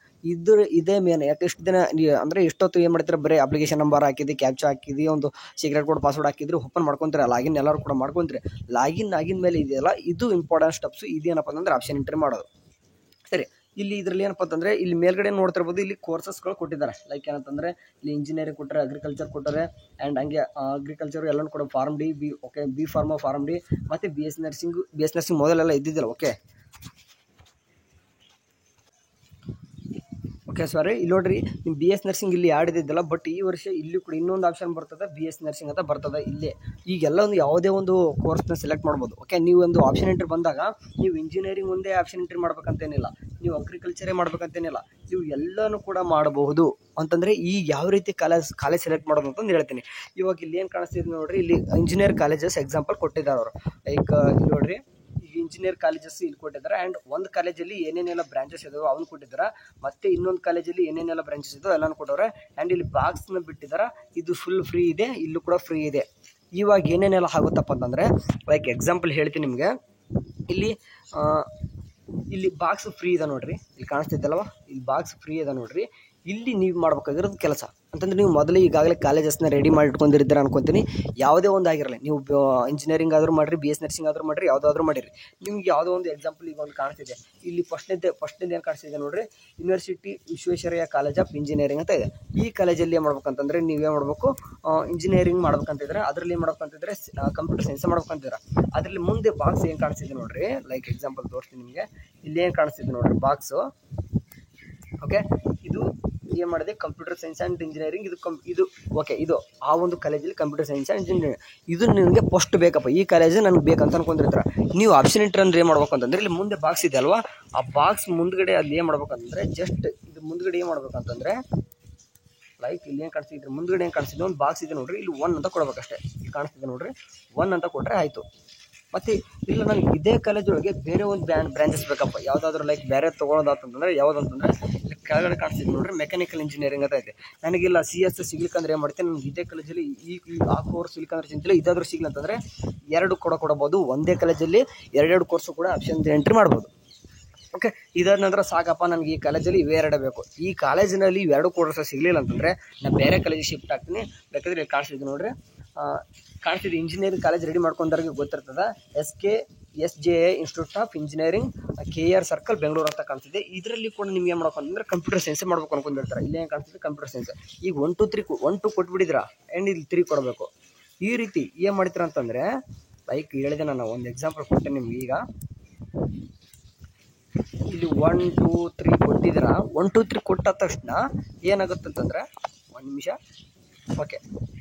ಇದೇ ಮೇನ್. ಯಾಕೆ ಇಷ್ಟು ದಿನ ಅಂದರೆ ಎಷ್ಟೊತ್ತು ಏನು ಮಾಡ್ತೀರಾ, ಬರೀ ಅಪ್ಲಿಕೇಶನ್ ನಂಬರ್ ಹಾಕಿದ್ದು, ಕ್ಯಾಪ್ಚಾ ಹಾಕಿದ್ದು, ಒಂದು ಸೀಕ್ರೆಟ್ ಕೋಡ್ ಪಾಸ್ವರ್ಡ್ ಹಾಕಿದ್ರೆ ಓಪನ್ ಮಾಡ್ಕೊತೀರ, ಲಾಗಿನ್ ಎಲ್ಲರೂ ಕೂಡ ಮಾಡ್ಕೊತೀರಿ. ಲಾಗಿನ್ ಆಗಿನ ಮೇಲೆ ಇದೆಯಲ್ಲ, ಇದು ಇಂಪಾರ್ಟೆಂಟ್ ಸ್ಟೆಪ್ಸು. ಇದೇನಪ್ಪ ಅಂತಂದ್ರೆ ಆಪ್ಷನ್ ಎಂಟ್ರಿ ಮಾಡೋದು. ಸರಿ, ಇಲ್ಲಿ ಇದರಲ್ಲಿ ಏನಪ್ಪ ಅಂತಂದರೆ ಇಲ್ಲಿ ಮೇಲ್ಗಡೆ ನೋಡ್ತಿರ್ಬೋದು, ಇಲ್ಲಿ ಕೋರ್ಸಸ್ಗಳು ಕೊಟ್ಟಿದ್ದಾರೆ. ಲೈಕ್ ಏನಂತಂದರೆ ಇಲ್ಲಿ ಇಂಜಿನಿಯರಿಂಗ್ ಕೊಟ್ಟರೆ, ಅಗ್ರಿಕಲ್ಚರ್ ಕೊಟ್ಟರೆ, ಆ್ಯಂಡ್ ಹಂಗೆ ಅಗ್ರಿಕಲ್ಚರ್ ಎಲ್ಲನೂ ಕೂಡ form D, B pharma, form D, ಮತ್ತು ಬಿ ಎಸ್ ನರ್ಸಿಂಗ್ ಮೊದಲೆಲ್ಲ ಇದ್ದಿದ್ದಿಲ್ಲ. ಓಕೆ ಸಾರಿ, ಇಲ್ಲಿ ನೋಡ್ರಿ ನಿಮ್ಮ BS ನರ್ಸಿಂಗ್ ಇಲ್ಲಿ ಆಡಿದ್ದಿದ್ದಲ್ಲ, ಬಟ್ ಈ ವರ್ಷ ಇಲ್ಲಿ ಕೂಡ ಇನ್ನೊಂದು ಆಪ್ಷನ್ ಬರ್ತದೆ, BS ನರ್ಸಿಂಗ್ ಅಂತ ಬರ್ತದೆ ಇಲ್ಲೇ. ಈಗೆಲ್ಲ ಒಂದು ಯಾವುದೇ ಒಂದು ಕೋರ್ಸ್ನ ಸೆಲೆಕ್ಟ್ ಮಾಡ್ಬೋದು. ಓಕೆ, ನೀವು ಒಂದು ಆಪ್ಷನ್ ಎಂಟ್ರಿ ಬಂದಾಗ ನೀವು ಇಂಜಿನಿಯರಿಂಗ್ ಒಂದೇ ಆಪ್ಷನ್ ಎಂಟ್ರಿ ಮಾಡ್ಬೇಕಂತೇನಿಲ್ಲ, ನೀವು ಅಗ್ರಿಕಲ್ಚರೇ ಮಾಡ್ಬೇಕಂತೇನಿಲ್ಲ, ನೀವು ಎಲ್ಲನೂ ಕೂಡ ಮಾಡಬಹುದು. ಅಂತಂದರೆ ಈ ಯಾವ ರೀತಿ ಕಾಲೇಜ್ ಸೆಲೆಕ್ಟ್ ಮಾಡೋದು ಅಂತಂದು ಹೇಳ್ತೀನಿ. ಇವಾಗ ಇಲ್ಲಿ ಏನು ಕಾಣಿಸ್ತಿದೆ ನೋಡ್ರಿ, ಇಲ್ಲಿ ಇಂಜಿನಿಯರ್ ಕಾಲೇಜಸ್ ಎಕ್ಸಾಂಪಲ್ ಕೊಟ್ಟಿದ್ದಾರೆ ಅವರು. ಲೈಕ್ ಇಲ್ಲಿ ನೋಡ್ರಿ, ಈಗ ಇಂಜಿನಿಯರ್ ಕಾಲೇಜಸ್ ಇಲ್ಲಿ ಕೊಟ್ಟಿದ್ದಾರೆ. ಆ್ಯಂಡ್ ಒಂದು ಕಾಲೇಜಲ್ಲಿ ಏನೇನೆಲ್ಲ ಬ್ರಾಂಚಸ್ ಇದಾವೆ ಅವನು ಕೊಟ್ಟಿದ್ದಾರೆ, ಮತ್ತು ಇನ್ನೊಂದು ಕಾಲೇಜಲ್ಲಿ ಏನೇನೆಲ್ಲ ಬ್ರಾಂಚಸ್ ಇದಾವೆ ಎಲ್ಲನೂ ಕೊಟ್ಟವ್ರೆ. ಆ್ಯಂಡ್ ಇಲ್ಲಿ ಬಾಕ್ಸ್ನ ಬಿಟ್ಟಿದ್ದಾರೆ, ಇದು ಫುಲ್ ಫ್ರೀ ಇದೆ, ಇಲ್ಲೂ ಕೂಡ ಫ್ರೀ ಇದೆ. ಇವಾಗ ಏನೇನೆಲ್ಲ ಆಗುತ್ತಪ್ಪ ಅಂತಂದರೆ ಲೈಕ್ ಎಕ್ಸಾಂಪಲ್ ಹೇಳ್ತೀನಿ ನಿಮಗೆ. ಇಲ್ಲಿ ಬಾಕ್ಸ್ ಫ್ರೀ ಇದೆ ನೋಡ್ರಿ, ಇಲ್ಲಿ ಕಾಣಿಸ್ತಿದ್ದಲ್ವ, ಇಲ್ಲಿ ಬಾಕ್ಸ್ ಫ್ರೀ ಇದೆ ನೋಡ್ರಿ. ಇಲ್ಲಿ ನೀವು ಮಾಡ್ಬೇಕಾಗಿರೋದು ಕೆಲಸ ಅಂತಂದರೆ ನೀವು ಮೊದಲೇ ಈಗಾಗಲೇ ಕಾಲೇಜಸ್ನ ರೆಡಿ ಮಾಡಿ ಇಟ್ಕೊಂಡಿರ್ತೀರ ಅನ್ಕೊತೀನಿ. ಯಾವುದೇ ಒಂದು ಆಗಿರಲಿ, ನೀವು ಇಂಜಿನಿಯರಿಂಗ್ ಆದರೂ ಮಾಡಿರಿ, BS ನರ್ಸಿಂಗ್ ಆದರೂ ಮಾಡಿರಿ, ಯಾವುದಾದ್ರೂ ಮಾಡಿರಿ, ನಿಮ್ಗೆ ಯಾವುದೋ ಒಂದು ಎಕ್ಸಾಂಪಲ್ ಈಗ ಒಂದು ಕಾಣಿಸ್ತಿದೆ. ಇಲ್ಲಿ ಫಸ್ಟ್ನೇದು ಏನು ಕಾಣಿಸ್ತಿದೆ ನೋಡ್ರಿ, university Visvesvaraya college of engineering ಅಂತ ಇದೆ. ಈ ಕಾಲೇಜಲ್ಲಿ ಏನು ಮಾಡ್ಬೇಕಂತಂದರೆ ನೀವೇನು ಮಾಡಬೇಕು, ಇಂಜಿನಿಯರಿಂಗ್ ಮಾಡ್ಬೇಕಂತಿದ್ರೆ ಅದರಲ್ಲಿ ಏನು ಮಾಡ್ಬೇಕಂತಿದ್ರೆ ಕಂಪ್ಯೂಟರ್ ಸೈನ್ಸ್ ಮಾಡ್ಬೇಕಂತಿದ್ರೆ ಅದರಲ್ಲಿ ಮುಂದೆ ಬಾಕ್ಸ್ ಏನು ಕಾಣಿಸ್ತಿದೆ ನೋಡ್ರಿ. ಲೈಕ್ ಎಕ್ಸಾಂಪಲ್ ತೋರಿಸ್ತೀನಿ ನಿಮಗೆ. ಇಲ್ಲಿ ಏನು ಕಾಣಿಸ್ತಿದೆ ನೋಡ್ರಿ ಬಾಕ್ಸು. ಓಕೆ, ಇದು ಏನು ಮಾಡಿದೆ, ಕಂಪ್ಯೂಟರ್ ಸೈನ್ಸ್ ಆ್ಯಂಡ್ ಇಂಜಿನಿಯರಿಂಗ್. ಇದು ಓಕೆ, ಇದು ಆ ಒಂದು ಕಾಲೇಜಲ್ಲಿ ಕಂಪ್ಯೂಟರ್ ಸೈನ್ಸ್ ಆ್ಯಂಡ್ ಇಂಜಿನಿಯರಿಂಗ್. ಇದು ನಿಮಗೆ ಫಸ್ಟ್ ಬೇಕಪ್ಪ, ಈ ಕಾಲೇಜ್ ನನಗೆ ಬೇಕಂತ ಅನ್ಕೊಂಡಿರ್ತಾರೆ. ನೀವು ಆಪ್ಷನ್ ಎಂಟ್ರಿ ಅಂದ್ರೆ ಏನು ಮಾಡ್ಬೇಕು ಅಂತಂದರೆ ಇಲ್ಲಿ ಮುಂದೆ ಬಾಕ್ಸ್ ಇದೆ ಅಲ್ವಾ, ಆ ಬಾಕ್ಸ್ ಮುಂದ್ಗಡೆ ಅಲ್ಲಿ ಏನು ಮಾಡ್ಬೇಕಂತಂದರೆ ಜಸ್ಟ್ ಇದು ಮುಂದ್ಗಡೆ ಏನು ಮಾಡ್ಬೇಕಂತಂದರೆ ಲೈಕ್ ಇಲ್ಲಿ ಏನು ಕಾಣಿಸ್ತಿದ್ರೆ ಮುಂದ್ಗಡೆ ಏನು ಕಾಣಿಸ್ತಿದೆ, ಒಂದು ಬಾಕ್ಸ್ ಇದೆ ನೋಡ್ರಿ, ಇಲ್ಲಿ 1 ಅಂತ ಕೊಡ್ಬೇಕಷ್ಟೇ. ಇಲ್ಲಿ ಕಾಣಿಸ್ತಿದೆ ನೋಡ್ರಿ, 1 ಅಂತ ಕೊಟ್ಟರೆ ಆಯಿತು. ಮತ್ತು ಇಲ್ಲ ನನಗೆ ಇದೇ ಕಾಲೇಜೊಳಗೆ ಬೇರೆ ಒಂದು ಬ್ರಾಂಚಸ್ ಬೇಕಪ್ಪ, ಯಾವುದಾದ್ರೂ ಲೈಕ್ ಬೇರೆ ತೊಗೊಳೋದಾತಂತಂದರೆ ಯಾವುದಂತಂದರೆ ಇಲ್ಲಿ ಕೆಳಗಡೆ ಕಾಣಿಸ್ತಿದೆ ನೋಡ್ರಿ, ಮೆಕ್ಯಾನಿಕಲ್ ಇಂಜಿನಿಯರಿಂಗ್ ಅಂತ ಇದೆ. ನನಗಿಲ್ಲ CS ಸಿಗ್ಲಿಕ್ಕಂದ್ರೆ ಏನು ಮಾಡ್ತೀನಿ, ನನಗೆ ಇದೇ ಕಾಲೇಜಲ್ಲಿ ಆ ಕೋರ್ಸ್ ಸಿಗ್ಲಿಕ್ಕಂದ್ರೆ ಚಿಂತಿಲ್ಲ, ಇದಾದರೂ ಸಿಗ್ಲಿ ಅಂತಂದರೆ 2 ಕೊಡ್ಬೋದು. ಒಂದೇ ಕಾಲೇಜಲ್ಲಿ 2 ಕೋರ್ಸು ಕೂಡ ಆಪ್ಷನ್ ಎಂಟ್ರಿ ಮಾಡ್ಬೋದು. ಓಕೆ, ಇದಾದ ನಂತರ ಸಾಕಪ್ಪ ನನಗೆ ಈ ಕಾಲೇಜಲ್ಲಿ ಇವೆರಡು ಬೇಕು, ಈ ಕಾಲೇಜಿನಲ್ಲಿ ಇವೆರಡು ಕೋರ್ಸ್ ಸಿಗಲಿಲ್ಲ ಅಂತಂದರೆ ನಾನು ಬೇರೆ ಕಾಲೇಜಿಗೆ ಶಿಫ್ಟ್ ಆಗ್ತೀನಿ. ಬೇಕಾದ್ರೆ ಇಲ್ಲಿ ಕಾಣಿಸ್ತಿದ್ದೆ ನೋಡ್ರಿ, ಕಾಣಿಸ್ತಿದೆ ಇಂಜಿನಿಯರಿಂಗ್ ಕಾಲೇಜ್ ರೆಡಿ ಮಾಡ್ಕೊಂಡವ್ರಿಗೆ ಗೊತ್ತಿರ್ತದೆ, SJA institute of engineering KR circle Bengaluru ಅಂತ ಕಾಣಿಸ್ತಿದೆ. ಇದರಲ್ಲಿ ಕೂಡ ನಿಮ್ಗೆ ಏನು ಮಾಡ್ಬೇಕು ಅಂತಂದರೆ ಕಂಪ್ಯೂಟರ್ ಸೈನ್ಸ್ ಮಾಡ್ಬೇಕು ಅನ್ಕೊಂಡಿರ್ತಾರೆ. ಇಲ್ಲೇ ಏನು ಕಾಣಿಸ್ತಿದೆ ಕಂಪ್ಯೂಟರ್ ಸೈನ್ಸ್. ಈಗ 1 2 ಕೊಟ್ಬಿಟ್ಟಿದ್ದೀರಾ, ಆ್ಯಂಡ್ ಇಲ್ಲಿ 3 ಕೊಡಬೇಕು. ಈ ರೀತಿ ಏನು ಮಾಡ್ತೀರಾ ಅಂತಂದರೆ ಲೈಕ್ ಹೇಳಿದೆ ನಾನು ಒಂದು ಎಕ್ಸಾಂಪಲ್ ಕೊಟ್ಟೆ ನಿಮ್ಗೆ. ಈಗ ಇಲ್ಲಿ 1 2 3 ಕೊಟ್ಟಿದ್ದೀರಾ, 1 2 3 ಕೊಟ್ಟ ತಕ್ಷಣ ಏನಾಗುತ್ತೆ ಅಂತಂದರೆ, 1 ನಿಮಿಷ. ಓಕೆ,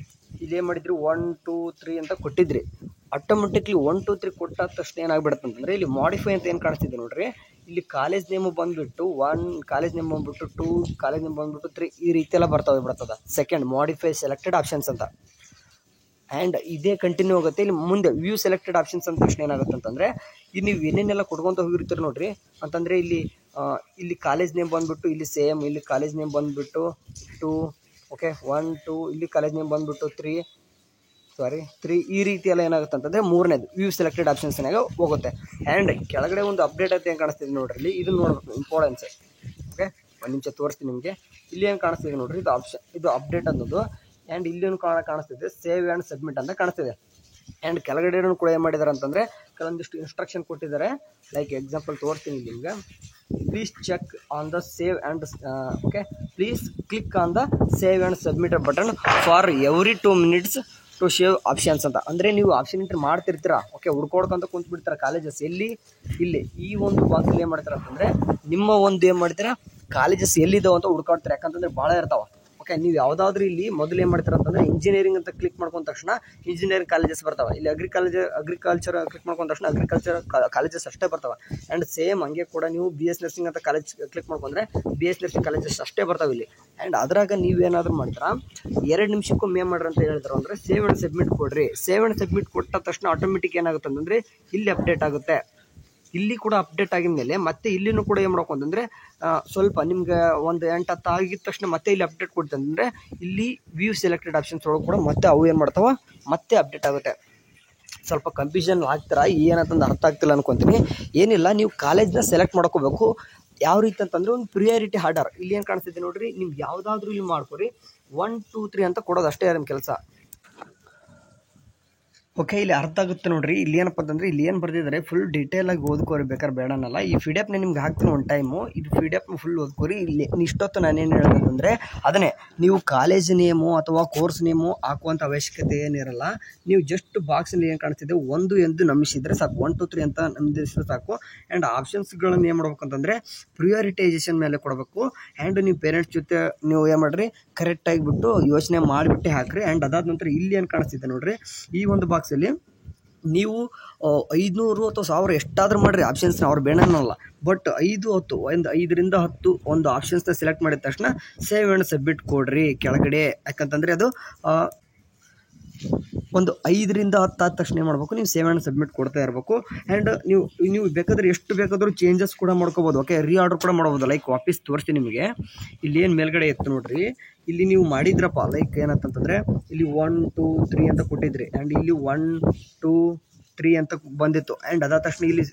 ಇಲ್ಲಿ ಏನು ಮಾಡಿದ್ರಿ 1 2 3 ಅಂತ ಕೊಟ್ಟಿದ್ರಿ, ಆಟೋಮೆಟಿಕ್ಲಿ 1 2 3 ಕೊಟ್ಟ ತಕ್ಷಣ ಏನಾಗ್ಬಿಡುತ್ತೆ ಅಂತಂದರೆ ಇಲ್ಲಿ ಮಾಡಿಫೈ ಅಂತ ಏನು ಕಾಣಿಸ್ತಿದೆ ನೋಡ್ರಿ, ಇಲ್ಲಿ ಕಾಲೇಜ್ ನೇಮು ಬಂದುಬಿಟ್ಟು 1, ಕಾಲೇಜ್ ನೇಮ್ ಬಂದುಬಿಟ್ಟು 2, ಕಾಲೇಜ್ ನೇಮ್ ಬಂದುಬಿಟ್ಟು 3, ಈ ರೀತಿ ಎಲ್ಲ ಬಿಡ್ತದೆ. ಸೆಕೆಂಡ್ ಮಾಡಿಫೈ ಸೆಲೆಕ್ಟೆಡ್ ಆಪ್ಷನ್ಸ್ ಅಂತ. ಆ್ಯಂಡ್ ಇದೇ ಕಂಟಿನ್ಯೂ ಆಗುತ್ತೆ. ಇಲ್ಲಿ ಮುಂದೆ ವ್ಯೂ ಸೆಲೆಕ್ಟೆಡ್ ಆಪ್ಷನ್ಸ್ ಅಂತ ತಕ್ಷಣ ಏನಾಗುತ್ತೆ ಅಂತಂದರೆ ಇಲ್ಲಿ ನೀವು ಏನೇನೆಲ್ಲ ಕೊಡ್ಕೊತ ಹೋಗಿರ್ತೀರಿ ನೋಡ್ರಿ. ಅಂತಂದರೆ ಇಲ್ಲಿ ಕಾಲೇಜ್ ನೇಮ್ ಬಂದುಬಿಟ್ಟು ಇಲ್ಲಿ ಸೇಮ್, ಇಲ್ಲಿ ಕಾಲೇಜ್ ನೇಮ್ ಬಂದುಬಿಟ್ಟು 2, ಓಕೆ 1 2, ಇಲ್ಲಿ ಕಾಲೇಜ್ ನೇಮ್ ಬಂದುಬಿಟ್ಟು 3, ಈ ರೀತಿ ಎಲ್ಲ ಏನಾಗುತ್ತೆ ಅಂತಂದರೆ ಮೂರನೇದು ವ್ಯೂ ಸೆಲೆಕ್ಟೆಡ್ ಆಪ್ಷನ್ಸ್ನಾಗ ಹೋಗುತ್ತೆ. ಆ್ಯಂಡ್ ಕೆಳಗಡೆ ಒಂದು ಅಪ್ಡೇಟ್ ಅಂತ ಏನು ಕಾಣಿಸ್ತಿದೆ ನೋಡ್ರಿ, ಇಲ್ಲಿ ಇದನ್ನು ನೋಡ್ಬೇಕು, ಇಂಪಾರ್ಟೆನ್ಸ್. ಓಕೆ, ಒಂದು ನಿಮಿಷ ತೋರಿಸ್ತೀನಿ ನಿಮಗೆ. ಇಲ್ಲಿ ಏನು ಕಾಣಿಸ್ತಿದೆ ನೋಡ್ರಿ, ಇದು ಅಪ್ಡೇಟ್ ಅನ್ನೋದು. ಆ್ಯಂಡ್ ಇಲ್ಲೇನು ಕಾಣಿಸ್ತಿದೆ ಸೇವ್ ಆ್ಯಂಡ್ ಸಬ್ಮಿಟ್ ಅಂತ ಕಾಣಿಸ್ತಿದೆ. ಆ್ಯಂಡ್ ಕೆಳಗಡೆ ಕೂಡ ಏನು ಮಾಡಿದ್ದಾರೆ ಅಂತಂದರೆ ಕೆಲವೊಂದಿಷ್ಟು ಇನ್ಸ್ಟ್ರಕ್ಷನ್ ಕೊಟ್ಟಿದ್ದಾರೆ. ಲೈಕ್ ಎಕ್ಸಾಂಪಲ್ ತೋರಿಸ್ತೀನಿ ನಿಮಗೆ. Please check on the save and okay please click on the save and submit button for every 2 minutes to save options ಅಂತ. ಅಂದರೆ ನೀವು ಆಪ್ಷನ್ ಎಂಟ್ರಿ ಮಾಡ್ತಿರ್ತೀರಾ, ಓಕೆ, ಹುಡ್ಕೋಡ್ಕೊಂತ ಕುಂತು ಬಿಡ್ತೀರಾ ಕಾಲೇಜಸ್ ಇಲ್ಲಿ ಈ ಒಂದು ಬಾಕ್ಸಲ್ಲಿ ಏನು ಮಾಡ್ತಾರೆ ಅಂತಂದರೆ ನಿಮ್ಮ ಒಂದು ಏನು ಮಾಡ್ತೀರಾ ಕಾಲೇಜಸ್ ಎಲ್ಲಿದ್ದಾವೆ ಅಂತ ಹುಡ್ಕಾಡ್ತಾರೆ. ಯಾಕಂತಂದರೆ ಭಾಳ ಇರ್ತಾವೆ. ಓಕೆ, ನೀವು ಯಾವುದಾದ್ರೂ ಇಲ್ಲಿ ಮೊದಲು ಏನು ಮಾಡ್ತಾರೆ ಅಂತಂದರೆ ಇಂಜಿನಿಯರಿಂಗ್ ಅಂತ ಕ್ಲಿಕ್ ಮಾಡ್ಕೊಂಡ ತಕ್ಷಣ ಇಂಜಿನಿಯರಿಂಗ್ ಕಾಲೇಜಸ್ ಬರ್ತಾವೆ. ಇಲ್ಲಿ ಅಗ್ರಿಕಲ್ಚರ್ ಕ್ಲಿಕ್ ಮಾಡ್ಕೊಂಡ ತಕ್ಷಣ ಅಗ್ರಿಕಲ್ಚರ್ ಕಾಲೇಜಸ್ ಅಷ್ಟೇ ಬರ್ತಾವೆ. ಆ್ಯಂಡ್ ಸೇಮ್ ಹಂಗೆ ಕೂಡ ನೀವು BS ನರ್ಸಿಂಗ್ ಅಂತ ಕಾಲೇಜ್ ಕ್ಲಿಕ್ ಮಾಡ್ಕೊಂಡ್ರೆ BS ನರ್ಸಿಂಗ್ ಕಾಲೇಜಸ್ ಅಷ್ಟೇ ಬರ್ತಾವೆ ಇಲ್ಲಿ. ಆ್ಯಂಡ್ ಅದ್ರಾಗ ನೀವೇನಾದರೂ ಮಾಡ್ತೀರಾ 2 ನಿಮಿಷಕ್ಕೊಮ್ಮೆ ಏನು ಮಾಡ್ರಿ ಅಂತ ಹೇಳಿದ್ರು ಅಂದರೆ ಸೇವ್ ಆ್ಯಂಡ್ ಸಬ್ಮಿಟ್ ಕೊಡ್ರಿ. ಸೇವ್ ಆ್ಯಂಡ್ ಸಬ್ಮಿಟ್ ಕೊಟ್ಟ ತಕ್ಷಣ ಆಟೋಮೆಟಿಕ್ ಏನಾಗುತ್ತೆ ಅಂತಂದರೆ ಇಲ್ಲಿ ಅಪ್ಡೇಟ್ ಆಗುತ್ತೆ. ಇಲ್ಲಿ ಕೂಡ ಅಪ್ಡೇಟ್ ಆಗಿದ ಮೇಲೆ ಮತ್ತೆ ಇಲ್ಲಿನೂ ಕೂಡ ಏನು ಮಾಡ್ಬೇಕು ಅಂತಂದರೆ ಸ್ವಲ್ಪ ನಿಮ್ಗೆ ಒಂದು 8-10 ಆಗಿದ ತಕ್ಷಣ ಮತ್ತೆ ಇಲ್ಲಿ ಅಪ್ಡೇಟ್ ಕೊಡ್ತಂದರೆ ಇಲ್ಲಿ ವ್ಯೂ ಸೆಲೆಕ್ಟೆಡ್ ಆಪ್ಷನ್ಸ್ ಒಳಗೆ ಕೂಡ ಮತ್ತೆ ಅವು ಏನು ಮಾಡ್ತಾವೆ ಮತ್ತೆ ಅಪ್ಡೇಟ್ ಆಗುತ್ತೆ. ಸ್ವಲ್ಪ ಕನ್ಫ್ಯೂಷನ್ ಆಗ್ತೀರಾ, ಏನಂತಂದು ಅರ್ಥ ಆಗ್ತಿಲ್ಲ ಅನ್ಕೊತೀನಿ. ಏನಿಲ್ಲ, ನೀವು ಕಾಲೇಜ್ನ ಸೆಲೆಕ್ಟ್ ಮಾಡ್ಕೋಬೇಕು. ಯಾವ ರೀತಿ ಅಂತಂದರೆ ಒಂದು ಪ್ರಿಯಾರಿಟಿ ಆರ್ಡರ್ ಇಲ್ಲಿ ಏನು ಕಾಣಿಸ್ತಿದೆ ನೋಡಿರಿ, ನಿಮ್ಗೆ ಯಾವುದಾದ್ರೂ ಇಲ್ಲಿ ಮಾಡ್ಕೊರಿ 1 2 3 ಅಂತ ಕೊಡೋದು ಅಷ್ಟೇ ನಿಮ್ಮ ಕೆಲಸ. ಓಕೆ, ಇಲ್ಲಿ ಅರ್ಥ ಆಗುತ್ತೆ ನೋಡ್ರಿ. ಇಲ್ಲಿ ಏನಪ್ಪ ಅಂತಂದರೆ ಇಲ್ಲಿ ಏನು ಬರ್ದಿದ್ದಾರೆ ಫುಲ್ ಡೀಟೇಲಾಗಿ ಓದ್ಕೋರಿ, ಬೇಕಾದ್ರೆ ಬೇಡನಲ್ಲ. ಈ PDF ನಿಮ್ಗೆ ಹಾಕ್ತೀನಿ ಒಂದು ಟೈಮು. ಇದು PDF ಫುಲ್ ಓದ್ಕೋರಿ. ಇಲ್ಲಿ ಇಷ್ಟೊತ್ತು ನಾನೇನು ಹೇಳಿದೆ ಅಂತಂದರೆ ಅದನ್ನೇ ನೀವು ಕಾಲೇಜ್ ನೇಮು ಅಥವಾ ಕೋರ್ಸ್ ನೇಮು ಹಾಕುವಂಥ ಅವಶ್ಯಕತೆ ಏನಿರಲ್ಲ. ನೀವು ಜಸ್ಟ್ ಬಾಕ್ಸಲ್ಲಿ ಏನು ಕಾಣಿಸ್ತಿದೆ 1 ಎಂದು ನಂಬಿಸಿದರೆ ಸಾಕು, 1 2 3 ಅಂತ ನಂಬಿಸಿದ್ರೆ ಸಾಕು. ಆ್ಯಂಡ್ ಆಪ್ಷನ್ಸ್ಗಳನ್ನು ಏನು ಮಾಡ್ಬೇಕಂತಂದರೆ ಪ್ರಿಯಾರಿಟೈಸೇಷನ್ ಮೇಲೆ ಕೊಡಬೇಕು. ಆ್ಯಂಡ್ ನೀವು ಪೇರೆಂಟ್ಸ್ ಜೊತೆ ನೀವು ಏನು ಮಾಡಿರಿ ಕರೆಕ್ಟಾಗಿ ಬಿಟ್ಟು ಯೋಚನೆ ಮಾಡಿಬಿಟ್ಟು ಹಾಕ್ರಿ. ಆ್ಯಂಡ್ ಅದಾದ ನಂತರ ಇಲ್ಲಿ ಏನು ಕಾಣಿಸ್ತಿದೆ ನೋಡಿರಿ, ಈ ಒಂದು ಬಾಕ್ಸಲ್ಲಿ ನೀವು 500 ಅಥವಾ 1000 ಎಷ್ಟಾದರೂ ಮಾಡಿರಿ ಆಪ್ಷನ್ಸ್ನ, ಅವ್ರು ಬೇಡನ್ನಲ್ಲ. ಬಟ್ 5 10 ಒಂದು 5ರಿಂದ 10 ಒಂದು ಆಪ್ಷನ್ಸ್ನ ಸೆಲೆಕ್ಟ್ ಮಾಡಿದ ತಕ್ಷಣ ಸೇವ್ ಆ್ಯಂಡ್ ಸಬ್ಮಿಟ್ ಕೊಡ್ರಿ ಕೆಳಗಡೆ. ಯಾಕಂತಂದರೆ ಅದು ಒಂದು 5ರಿಂದ 10 ಆದ ತಕ್ಷಣ ಏನು ಮಾಡಬೇಕು, ನೀವು ಸೇವ್ ಆ್ಯಂಡ್ ಸಬ್ಮಿಟ್ ಕೊಡ್ತಾ ಇರಬೇಕು. ಆ್ಯಂಡ್ ನೀವು ಬೇಕಾದರೆ ಎಷ್ಟು ಬೇಕಾದರೂ ಚೇಂಜಸ್ ಕೂಡ ಮಾಡ್ಕೋಬೋದು. ಓಕೆ, ರೀಆರ್ಡರ್ ಕೂಡ ಮಾಡ್ಬೋದು. ಲೈಕ್ ವಾಪಸ್ ತೋರಿಸ್ತೀನಿ ನಿಮಗೆ. ಇಲ್ಲಿ ಏನು ಮೇಲ್ಗಡೆ ಇತ್ತು ನೋಡ್ರಿ, ಇಲ್ಲಿ ನೀವು ಮಾಡಿದ್ರಪ್ಪ ಲೈಕ್ ಏನಂತಂದರೆ ಇಲ್ಲಿ 1 2 3 ಅಂತ ಕೊಟ್ಟಿದ್ರಿ. ಆ್ಯಂಡ್ ಇಲ್ಲಿ 1 2 3 ಅಂತ ಬಂದಿತ್ತು. ಆ್ಯಂಡ್ ಅದಾದ ತಕ್ಷಣ ಇಲ್ಲಿ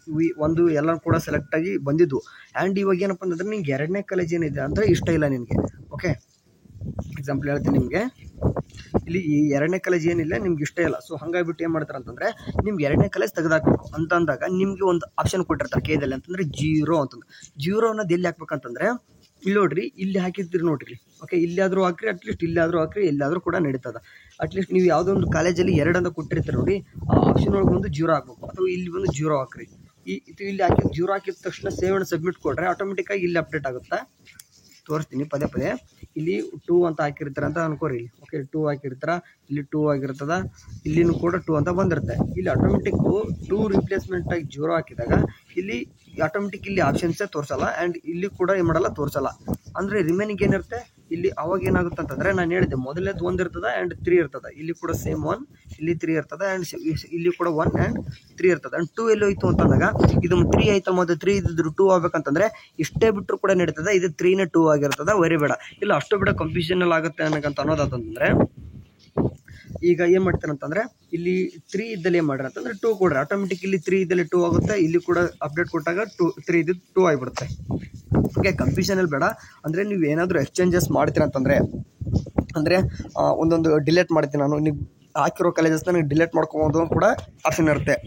ಒಂದು ಎಲ್ಲ ಕೂಡ ಸೆಲೆಕ್ಟಾಗಿ ಬಂದಿದ್ದು. ಆ್ಯಂಡ್ ಇವಾಗ ಏನಪ್ಪ ಅಂತಂದರೆ ನಿಮ್ಗೆ 2ನೇ ಕಾಲೇಜ್ ಏನಿದೆ ಅಂದರೆ ಇಷ್ಟ ಇಲ್ಲ ನಿನಗೆ. ಓಕೆ, ಎಕ್ಸಾಂಪಲ್ ಹೇಳ್ತೀನಿ ನಿಮಗೆ. ಇಲ್ಲಿ ಈ 2ನೇ ಕಾಲೇಜ್ ಏನಿಲ್ಲ ನಿಮ್ಗೆ ಇಷ್ಟ ಇಲ್ಲ. ಸೊ ಹಂಗಾಗಿಬಿಟ್ಟು ಏನು ಮಾಡ್ತಾರೆ ಅಂತಂದರೆ ನಿಮ್ಗೆ 2ನೇ ಕಾಲೇಜ್ ತೆಗೆದಾಕಬೇಕು ಅಂತ ಅಂದಾಗ ನಿಮಗೆ ಒಂದು ಆಪ್ಷನ್ ಕೊಟ್ಟಿರ್ತಾರೆ ಕೇದಲ್ಲಿ ಅಂತಂದರೆ 0 ಅಂತಂದು. 0 ಅನ್ನೋದು ಎಲ್ಲಿ ಹಾಕ್ಬೇಕಂತಂದರೆ ಇಲ್ಲಿ ನೋಡ್ರಿ, ಇಲ್ಲಿ ಹಾಕಿರ್ತೀರಿ ನೋಡ್ರಿ. ಓಕೆ, ಇಲ್ಲಾದರೂ ಹಾಕ್ರಿ, ಅಟ್ಲೀಸ್ಟ್ ಇಲ್ಲಾದರೂ ಹಾಕ್ರಿ, ಎಲ್ಲಾದರೂ ಕೂಡ ನಡೀತದೆ. ಅಟ್ಲೀಸ್ಟ್ ನೀವು ಯಾವುದೋ ಒಂದು ಕಾಲೇಜಲ್ಲಿ 2 ಅಂತ ಕೊಟ್ಟಿರ್ತೀರಿ ನೋಡಿ, ಆ ಆಪ್ಷನ್ ಒಳಗೆ ಒಂದು 0 ಹಾಕ್ಬೇಕು. ಅಥವಾ ಇಲ್ಲಿ ಒಂದು 0 ಹಾಕ್ರಿ. ಇಲ್ಲಿ ಹಾಕಿ 0 ಹಾಕಿದ ತಕ್ಷಣ ಸೇವ್ ಆ್ಯಂಡ್ ಸಬ್ಮಿಟ್ ಕೊಡ್ರೆ ಆಟೋಮೆಟಿಕ್ಕಾಗಿ ಇಲ್ಲಿ ಅಪ್ಡೇಟ್ ಆಗುತ್ತೆ. ತೋರಿಸ್ತೀನಿ ಪದೇ. ಇಲ್ಲಿ 2 ಅಂತ ಹಾಕಿರ್ತಾರೆ ಅಂತ ಅನ್ಕೋರಿ. ಓಕೆ, 2 ಹಾಕಿರ್ತಾರ, ಇಲ್ಲಿ 2 ಆಗಿರ್ತದ, ಇಲ್ಲಿನೂ ಕೂಡ 2 ಅಂತ ಬಂದಿರುತ್ತೆ. ಇಲ್ಲಿ ಆಟೋಮೆಟಿಕ್ಕು 2 ರಿಪ್ಲೇಸ್ಮೆಂಟ್ ಆಗಿ 0 ಹಾಕಿದಾಗ ಇಲ್ಲಿ ಆಟೋಮೆಟಿಕ್ ಇಲ್ಲಿ ಆಪ್ಷನ್ಸೇ ತೋರಿಸಲ್ಲ. ಆ್ಯಂಡ್ ಇಲ್ಲಿ ಕೂಡ ಏನು ಮಾಡಲ್ಲ, ತೋರಿಸಲ್ಲ. ಅಂದರೆ ರಿಮೈನಿಂಗ್ ಏನಿರುತ್ತೆ ಇಲ್ಲಿ ಅವಾಗ ಏನಾಗುತ್ತೆ ಅಂತಂದರೆ ನಾನು ಹೇಳಿದೆ ಮೊದಲನೇದು 1 ಇರ್ತದೆ ಆ್ಯಂಡ್ 3 ಇರ್ತದೆ. ಇಲ್ಲಿ ಕೂಡ ಸೇಮ್ 1, ಇಲ್ಲಿ 3 ಇರ್ತದೆ. ಆ್ಯಂಡ್ ಇಲ್ಲಿ ಕೂಡ 1 ಆ್ಯಂಡ್ 3 ಇರ್ತದೆ. ಆ್ಯಂಡ್ 2 ಎಲ್ಲಿ ಹೋಯ್ತು ಅಂತಂದಾಗ ಇದು 3 ಆಯ್ತು, ಮತ್ತು 3 ಇದ್ದಿದ್ರು 2 ಆಗ್ಬೇಕಂತಂದರೆ ಇಷ್ಟೇ ಬಿಟ್ಟರು ಕೂಡ ನಡೀತದೆ. ಇದು 3ನೇ 2 ಆಗಿರ್ತದೆ, ಬೇಡ. ಇಲ್ಲ ಅಷ್ಟು ಬಿಡ ಕಂಫ್ಯೂಷನಲ್ ಆಗುತ್ತೆ ಅನ್ನೋಕ್ಕಂತ ಅನ್ನೋದಂತಂದರೆ ಈಗ ಏನು ಮಾಡ್ತಾರೆ ಅಂತಂದರೆ ಇಲ್ಲಿ 3 ಇದ್ದಲ್ಲಿ ಏನು ಮಾಡ್ರಿ ಅಂತಂದರೆ 2 ಕೊಡ್ರಿ. ಆಟೋಮೆಟಿಕ್ ಇಲ್ಲಿ 3 ಇದ್ದಲ್ಲಿ 2 ಆಗುತ್ತೆ. ಇಲ್ಲಿ ಕೂಡ ಅಪ್ಡೇಟ್ ಕೊಟ್ಟಾಗ 3 ಇದ್ದು 2 ಆಗಿಬಿಡುತ್ತೆ. ಓಕೆ, ಕನ್ಫ್ಯೂಷನಲ್ಲಿ ಬೇಡ. ಅಂದರೆ ನೀವು ಏನಾದರೂ ಎಕ್ಸ್ಚೇಂಜಸ್ ಮಾಡ್ತೀರ ಅಂತಂದರೆ ಒಂದೊಂದು ಡಿಲೀಟ್ ಮಾಡ್ತೀನಿ ನಾನು. ನೀವು ಹಾಕಿರೋ ಕಾಲೇಜಸ್ನ ನೀವು ಡಿಲೀಟ್ ಮಾಡ್ಕೊಬೋದು ಕೂಡ ಆಪ್ಷನ್ ಇರುತ್ತೆ.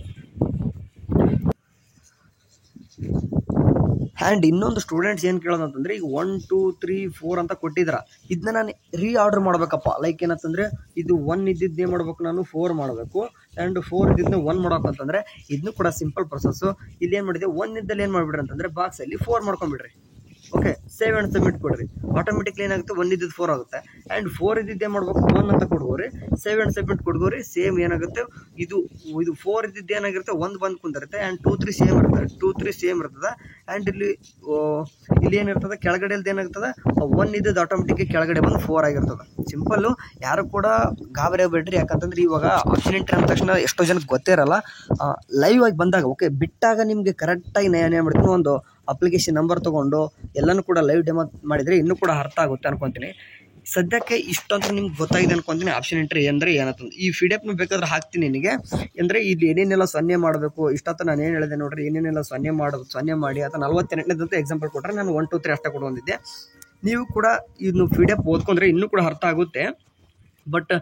ಆ್ಯಂಡ್ ಇನ್ನೊಂದು ಸ್ಟೂಡೆಂಟ್ಸ್ ಏನು ಕೇಳೋದು ಅಂತಂದರೆ ಈಗ 1 2 3 4 ಅಂತ ಕೊಟ್ಟಿದ್ರ, ಇದನ್ನ ನಾನು ರೀಆರ್ಡರ್ ಮಾಡ್ಬೇಕಪ್ಪ. ಲೈಕ್ ಏನಂತಂದರೆ ಇದು 1 ಇದ್ದಿದ್ದು ಏನು ಮಾಡ್ಬೇಕು, ನಾನು 4 ಮಾಡಬೇಕು. ಆ್ಯಂಡ್ 4 ಇದ್ದಿದ್ದನ್ನ 1 ಮಾಡ್ಬೇಕಂತಂದರೆ ಇದನ್ನು ಕೂಡ ಸಿಂಪಲ್ ಪ್ರೊಸೆಸ್ಸು. ಇಲ್ಲಿ ಏನು ಮಾಡಿದೆ, 1 ಇದ್ದಲ್ಲಿ ಏನು ಮಾಡಿಬಿಡ್ರಿ ಅಂತಂದರೆ ಬಾಕ್ಸಲ್ಲಿ 4 ಮಾಡ್ಕೊಂಬಿಡ್ರಿ. ಓಕೆ, ಸೇವ್ ಆ್ಯಂಡ್ ಸಬ್ಮಿಟ್ ಕೊಡ್ರಿ. ಆಟೋಮೆಟಿಕ್ಲಿ ಏನಾಗುತ್ತೆ, 1 ಇದ್ದಿದ್ದು 4 ಆಗುತ್ತೆ. ಆ್ಯಂಡ್ 4 ಇದ್ದಿದ್ದು ಏನು ಮಾಡ್ಬೇಕು, 1 ಅಂತ ಕೊಡ್ಬೋರಿ. ಸೇವ್ ಆ್ಯಂಡ್ ಸಬ್ಮಿಟ್ ಕೊಡ್ಬೋರಿ. ಸೇಮ್ ಏನಾಗುತ್ತೆ, ಇದು 4 ಇದ್ದಿದ್ದು ಏನಾಗಿರುತ್ತೆ 1 ಬಂದು ಕುಂದಿರುತ್ತೆ. ಆ್ಯಂಡ್ 2 3 ಸೇಮ್ ಇರ್ತದೆ, 2 3 ಸೇಮ್ ಇರ್ತದೆ. ಆ್ಯಂಡ್ ಇಲ್ಲಿ ಏನಿರ್ತದೆ ಕೆಳಗಡೆಯಲ್ಲಿ ಏನಾಗ್ತದೆ 1 ಇದ್ದದ್ದು ಆಟೋಮೆಟಿಕ್ಲಿ ಕೆಳಗಡೆ ಬಂದು 4 ಆಗಿರ್ತದೆ. ಸಿಂಪಲ್ಲು, ಯಾರು ಕೂಡ ಗಾಬರಿ ಆಗಬೇಡ್ರಿ. ಯಾಕಂತಂದ್ರೆ ಇವಾಗ ಆಪ್ಷನ್ ಎಂಟ್ರಿ ಅಂದ ತಕ್ಷಣ ಎಷ್ಟೋ ಜನಕ್ಕೆ ಗೊತ್ತೇ ಇರಲ್ಲ. ಲೈವ್ ಆಗಿ ಬಂದಾಗ ಓಕೆ ಬಿಟ್ಟಾಗ ನಿಮಗೆ ಕರೆಕ್ಟಾಗಿ ನಾನು ಏನು ಮಾಡ್ತೀನಿ, ಒಂದು ಅಪ್ಲಿಕೇಶನ್ ನಂಬರ್ ತೊಗೊಂಡು ಎಲ್ಲನೂ ಕೂಡ ಲೈವ್ ಡೆಮೋ ಮಾಡಿದರೆ ಇನ್ನೂ ಕೂಡ ಅರ್ಥ ಆಗುತ್ತೆ ಅನ್ಕೊತೀನಿ. ಸದ್ಯಕ್ಕೆ ಇಷ್ಟಂತೂ ನಿಮ್ಗೆ ಗೊತ್ತಾಗಿದೆ ಅನ್ಕೊತೀನಿ ಆಪ್ಷನ್ ಎಂಟ್ರಿ ಅಂದರೆ ಏನಂತಂದು. ಈ PDF ಬೇಕಾದ್ರೆ ಹಾಕ್ತೀನಿ ನಿನಗೆ. ಅಂದರೆ ಇಲ್ಲಿ ಏನೇನೆಲ್ಲ 0 ಮಾಡಬೇಕು, ಇಷ್ಟಂತ ನಾನು ಏನು ಹೇಳಿದೆ ನೋಡ್ರಿ, ಏನೇನೆಲ್ಲ 0 ಮಾಡೋದು, 0 ಮಾಡಿ ಅಥವಾ 48ನೇದಂತ ಎಕ್ಸಾಂಪಲ್ ಕೊಟ್ಟರೆ ನಾನು 1 2 3 ಅಷ್ಟೇ ಕೊಡು ಬಂದಿದ್ದೆ. ನೀವು ಕೂಡ ಇದನ್ನು PDF ಓದ್ಕೊಂಡ್ರೆ ಇನ್ನೂ ಕೂಡ ಅರ್ಥ ಆಗುತ್ತೆ. ಬಟ್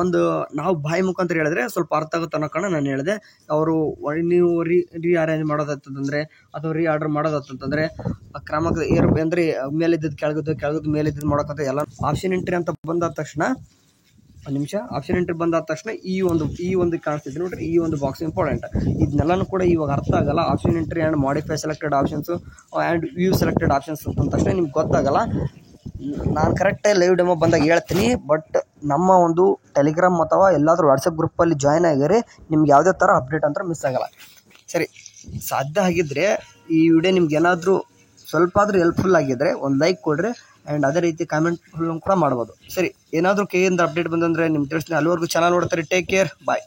ಒಂದು ನಾವು ಬಾಯಿ ಮುಖಾಂತರ ಹೇಳಿದ್ರೆ ಸ್ವಲ್ಪ ಅರ್ಥ ಆಗುತ್ತೆ ಅನ್ನೋ ಕಾರಣ ನಾನು ಹೇಳಿದೆ. ಅವರು ನೀವು ರೀ ಅರೇಂಜ್ ಮಾಡೋದಂತಂದರೆ ಅಥವಾ ರೀ ಆರ್ಡರ್ ಮಾಡೋದಂತಂದರೆ ಕ್ರಮಕ್ಕೆ ಅಂದರೆ ಮೇಲಿದ್ದದ್ದು ಕೆಳಗಿದ್ದು ಮೇಲಿದ್ದದ್ದು ಮಾಡೋಕ್ಕಂತ ಎಲ್ಲ ಆಪ್ಷನ್ ಎಂಟ್ರಿ ಅಂತ ಬಂದಾದ ತಕ್ಷಣ ಒಂದು ನಿಮಿಷ ಆಪ್ಷನ್ ಎಂಟ್ರಿ ಬಂದಾದ ತಕ್ಷಣ ಈ ಒಂದು ಕಾಣಿಸ್ತಿದೆ ನೋಡ್ರಿ, ಈ ಒಂದು ಬಾಕ್ಸ್ ಇಂಪಾರ್ಟೆಂಟ್. ಇದನ್ನೆಲ್ಲನೂ ಕೂಡ ಇವಾಗ ಅರ್ಥ ಆಗಲ್ಲ. Option entry and modify selected options and view selected options ಅಂತ ತಕ್ಷಣ ನಿಮ್ಗೆ ಗೊತ್ತಾಗಲ್ಲ. ನಾನು ಕರೆಕ್ಟಾಗಿ ಲೈವ್ ಡೆಮೋ ಬಂದಾಗ ಹೇಳ್ತೀನಿ. ಬಟ್ ನಮ್ಮ ಒಂದು ಟೆಲಿಗ್ರಾಮ್ ಅಥವಾ ಎಲ್ಲಾದರೂ ವಾಟ್ಸಪ್ ಗ್ರೂಪಲ್ಲಿ ಜಾಯ್ನ್ ಆಗಿರಿ, ನಿಮ್ಗೆ ಯಾವುದೇ ಥರ ಅಪ್ಡೇಟ್ ಅಂತ ಮಿಸ್ ಆಗಲ್ಲ. ಸರಿ, ಸಾಧ್ಯ ಆಗಿದ್ದರೆ ಈ ವಿಡಿಯೋ ನಿಮ್ಗೆ ಏನಾದರೂ ಸ್ವಲ್ಪ ಆದರೂ ಹೆಲ್ಪ್ಫುಲ್ ಆಗಿದ್ದರೆ ಒಂದು ಲೈಕ್ ಕೊಡ್ರಿ ಆ್ಯಂಡ್ ಅದೇ ರೀತಿ ಕಾಮೆಂಟ್ ಕೂಡ ಮಾಡ್ಬೋದು. ಸರಿ, ಏನಾದರೂ ಕೈಯಿಂದ ಅಪ್ಡೇಟ್ ಬಂದಂದರೆ ನಿಮ್ಗೆ ತಿಳಿಸ್ತೀನಿ. ಅಲ್ಲಿವರೆಗೂ ಚಾನಲ್ ನೋಡ್ತಾರೆ. ಟೇಕ್ ಕೇರ್, ಬಾಯ್.